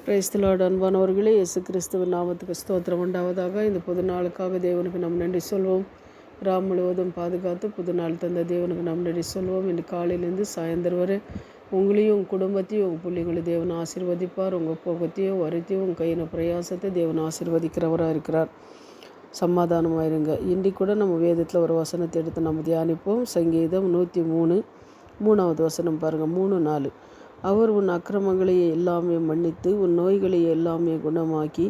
Praise the Lord. அன்பானவர்களே, இயேசு கிறிஸ்துவின் நாமத்துக்கு ஸ்தோத்திரம் உண்டாவதாக. இந்த புது நாளுக்காக தேவனுக்கு நாம் நன்றி சொல்வோம். ராம் முழுவதும் பாதுகாத்து புது நாள் தந்த தேவனுக்கு நாம் நன்றி சொல்வோம். இன்று காலையிலேருந்து சாயந்தரம் வரை உங்களையும் உங்கள் குடும்பத்தையும் உங்கள் பிள்ளைங்களையும் தேவன் ஆசீர்வதிப்பார். உங்கள் போகத்தையும் வருத்தையும் உங்கள் கையின பிரயாசத்தை தேவன் ஆசீர்வதிக்கிறவராக இருக்கிறார். சமாதானமாயிருங்க. இன்றைக்கு கூட நம்ம வேதத்தில் ஒரு வசனத்தை எடுத்து நம்ம தியானிப்போம். சங்கீதம் 103 3வது வசனம் பாருங்கள். 3-4. அவர் உன் அக்கிரமங்களை எல்லாமே மன்னித்து உன் நோய்களை எல்லாமே குணமாக்கி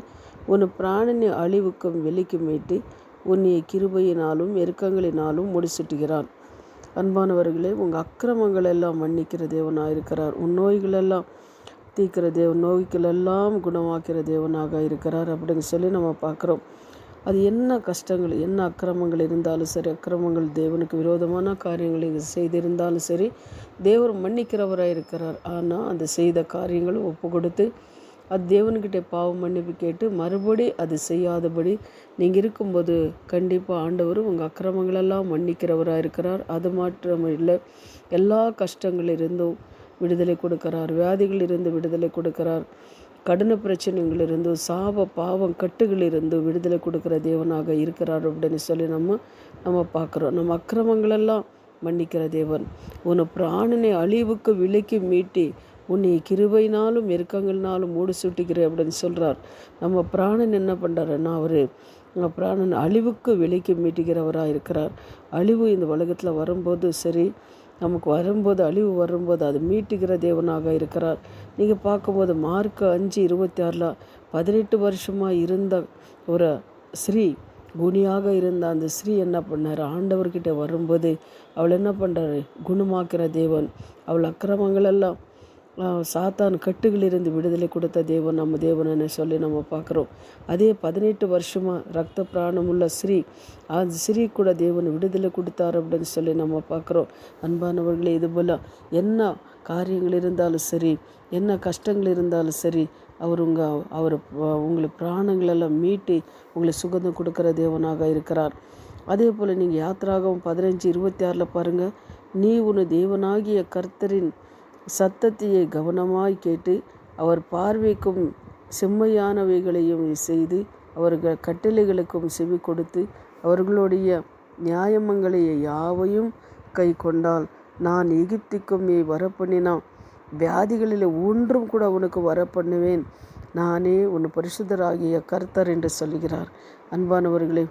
உன் பிராணனை அழிவுக்கும் வெளிக்கும் மீட்டு உன்னை கிருபையினாலும் எருக்கங்களினாலும் முடிசூட்டுகிறான். அன்பானவர்களே, உங்கள் அக்கிரமங்கள் எல்லாம் மன்னிக்கிற தேவனாக இருக்கிறார். உன் நோய்களெல்லாம் தீர்க்கிற நோய்களெல்லாம் குணமாக்கிற தேவனாக இருக்கிறார் அப்படின்னு சொல்லி நம்ம பார்க்குறோம். அது என்ன கஷ்டங்கள், என்ன அக்கிரமங்கள் இருந்தாலும் சரி, அக்கிரமங்கள் தேவனுக்கு விரோதமான காரியங்களை செய்திருந்தாலும் சரி, தேவர் மன்னிக்கிறவராக இருக்கிறார். ஆனால் அந்த செய்த காரியங்களை ஒப்பு கொடுத்து அது தேவன்கிட்ட பாவம் மன்னிப்பு கேட்டு மறுபடி அது செய்யாதபடி நீங்கள் இருக்கும்போது கண்டிப்பாக ஆண்டவர் உங்கள் அக்கிரமங்களெல்லாம் மன்னிக்கிறவராக இருக்கிறார். அது மாத்திரம் இல்லை, எல்லா கஷ்டங்களிலிருந்தும் விடுதலை கொடுக்கிறார். வியாதிகளிலிருந்து விடுதலை கொடுக்கிறார். கடின பிரச்சனைகளிலிருந்து, சாப பாவம் கட்டுகளிலிருந்து விடுதலை கொடுக்குற தேவனாக இருக்கிறார் அப்படின்னு சொல்லி நம்ம பார்க்குறோம். நம்ம அக்கிரமங்களெல்லாம் மன்னிக்கிற தேவன். உன்னை பிராணனை அழிவுக்கு விலைக்கு மீட்டி உன்னை கிருபையினாலும் எருக்கங்களினாலும் மூடு சூட்டுகிறேன் அப்படின்னு சொல்கிறார். நம்ம பிராணன் என்ன பண்ணுறாருன்னா, நம்ம பிராணன் அழிவுக்கு விலைக்கு மீட்டுகிறவராக இருக்கிறார். அழிவு இந்த உலகத்தில் வரும்போது சரி, நமக்கு வரும்போது அழிவு வரும்போது அது மீட்டுகிற தேவனாக இருக்கிறார். நீங்கள் பார்க்கும்போது மார்க் 5:26 18 வருஷமாக இருந்த ஒரு ஸ்ரீ, குணியாக இருந்த அந்த ஸ்ரீ என்ன பண்ணார், ஆண்டவர்கிட்ட வரும்போது அவள் என்ன பண்ணுறாரு, குணமாக்கிற தேவன். அவள் அக்கிரமங்களெல்லாம் சாத்தான் கட்டுகளிலிருந்து விடுதலை கொடுத்த தேவன் நம்ம தேவன்னு சொல்லி நம்ம பார்க்குறோம். அதே 18 வருஷமாக ரத்த பிராணமுள்ள ஸ்ரீ, அந்த ஸ்ரீ கூட தேவன் விடுதலை கொடுத்தார் அப்படின்னு சொல்லி நம்ம பார்க்குறோம். அன்பானவர்களே, இதுபோல் என்ன காரியங்கள் இருந்தாலும் சரி, என்ன கஷ்டங்கள் இருந்தாலும் சரி, அவர் உங்களை பிராணங்களெல்லாம் மீட்டி உங்களை சுகந்தம் கொடுக்குற தேவனாக இருக்கிறார். அதே போல் நீங்கள் யாத்திராகவும் 15:26 பாருங்கள். நீ உன் தேவனாகிய கர்த்தரின் சத்தத்தையே கவனமாய் கேட்டு அவர் பார்வைக்கும் செம்மையானவைகளையும் செய்து அவர்கள் கட்டளைகளுக்கும் செவி கொடுத்து அவர்களுடைய நியாயமங்களை யாவையும் கை கொண்டால் நான் எகிப்துக்கும் வரப்பண்ணினான் வியாதிகளில் ஒன்றும் கூட அவனுக்கு வரப்பண்ணுவேன். நானே உன் பரிசுத்தராகிய கர்த்தர் என்று சொல்கிறார். அன்பானவர்களே,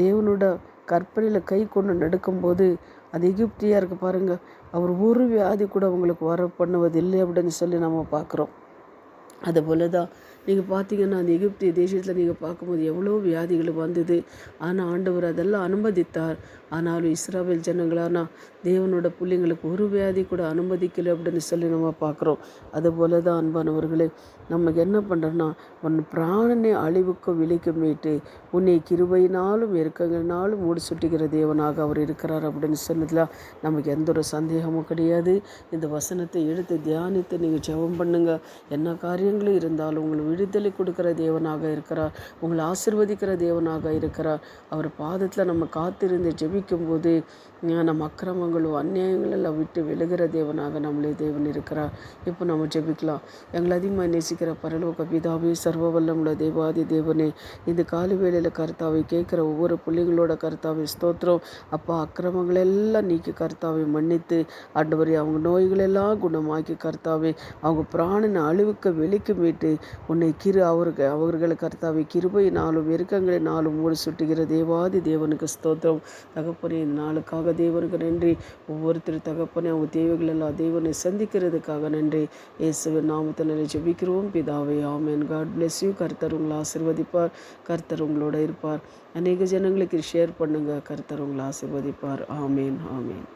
தேவனோட கற்பனையில் கை கொண்டு நடக்கும்போது அது எகிப்தியாருக்கு பாருங்கள், அவர் ஒரு வியாதி கூட உங்களுக்கு வர பண்ணுவதில்லை அப்படின்னு சொல்லி நம்ம பார்க்குறோம். அதுபோல தான் நீங்கள் பார்த்தீங்கன்னா அந்த எகிப்திய தேசத்தில் நீங்கள் பார்க்கும்போது எவ்வளோ வியாதிகள் வந்தது. ஆனால் ஆண்டவர் அதெல்லாம் அனுமதித்தார். ஆனாலும் இஸ்ராவேல் ஜனங்களானா தேவனோட பிள்ளைங்களுக்கு ஒரு வியாதி கூட அனுமதிக்கலை அப்படின்னு சொல்லி நம்ம பார்க்குறோம். அதுபோல தான் அன்பானவர்களே, நமக்கு என்ன பண்ணுறோன்னா, உன் பிராணனை அழிவுக்கு விலைக்கு மீட்டு உன்னை கிருபையினாலும் எருக்கங்களினாலும் மூடி சுட்டுகிற தேவனாக அவர் இருக்கிறார் அப்படின்னு சொன்னதில் நமக்கு எந்த ஒரு சந்தேகமும் கிடையாது. இந்த வசனத்தை எடுத்து தியானித்து நீங்கள் ஜெபம் பண்ணுங்கள். என்ன காரியங்களும் இருந்தாலும் உங்களை விடுதலை கொடுக்குற தேவனாக இருக்கிறார். உங்களை ஆசீர்வதிக்கிற தேவனாக இருக்கிறார். அவர் பாதத்தில் நம்ம காத்திருந்து ஜெபிக்கும்போது நம்ம அக்கிரமங்களும் அநியாயங்கள் எல்லாம் விட்டு விலகிற தேவனாக நம்மளே தேவன் இருக்கிறார். இப்போ நம்ம ஜெபிக்கலாம். எங்களை அதிகமாக நேசிக்கிற பரலோக பிதாவே, சர்வ வல்லமுள்ள தேவாதி தேவனே, இந்த காலை வேளையில் கர்த்தாவை கேட்குற ஒவ்வொரு பிள்ளைங்களோட கர்த்தாவை ஸ்தோத்திரம். அப்பா, அக்கிரமங்களெல்லாம் நீக்கி கர்த்தாவை மன்னித்து ஆண்டவரே அவங்க நோய்களெல்லாம் குணமாக்கி கர்த்தாவே அவங்க பிராணனை அழிவுக்கு வெளிக்கு மீட்டு உன்னை அவர்களை கர்த்தாவை கிருபையினாலும் எருக்கங்களினாலும் மூடி சுட்டுகிற தேவாதி தேவனுக்கு ஸ்தோத்திரம். தகப்பனே, இந்த நாளுக்காக தேவனுக்கு நன்றி. ஒவ்வொருத்தர் தகப்பனே அவங்க தேவைகள் எல்லாம் தேவனை சந்திக்கிறதுக்காக நன்றி. இயேசுவின் நாமத்தில் ஜெபிக்கிறோம் பிதாவே, ஆமென். God bless you. கர்த்தர் உங்களை ஆசீர்வதிப்பார். கர்த்தர் உங்களோட இருப்பார். அநேக ஜனங்களுக்கு ஷேர் பண்ணுங்கள். கர்த்தர் உங்களை ஆசீர்வதிப்பார். ஆமேன், ஆமேன்.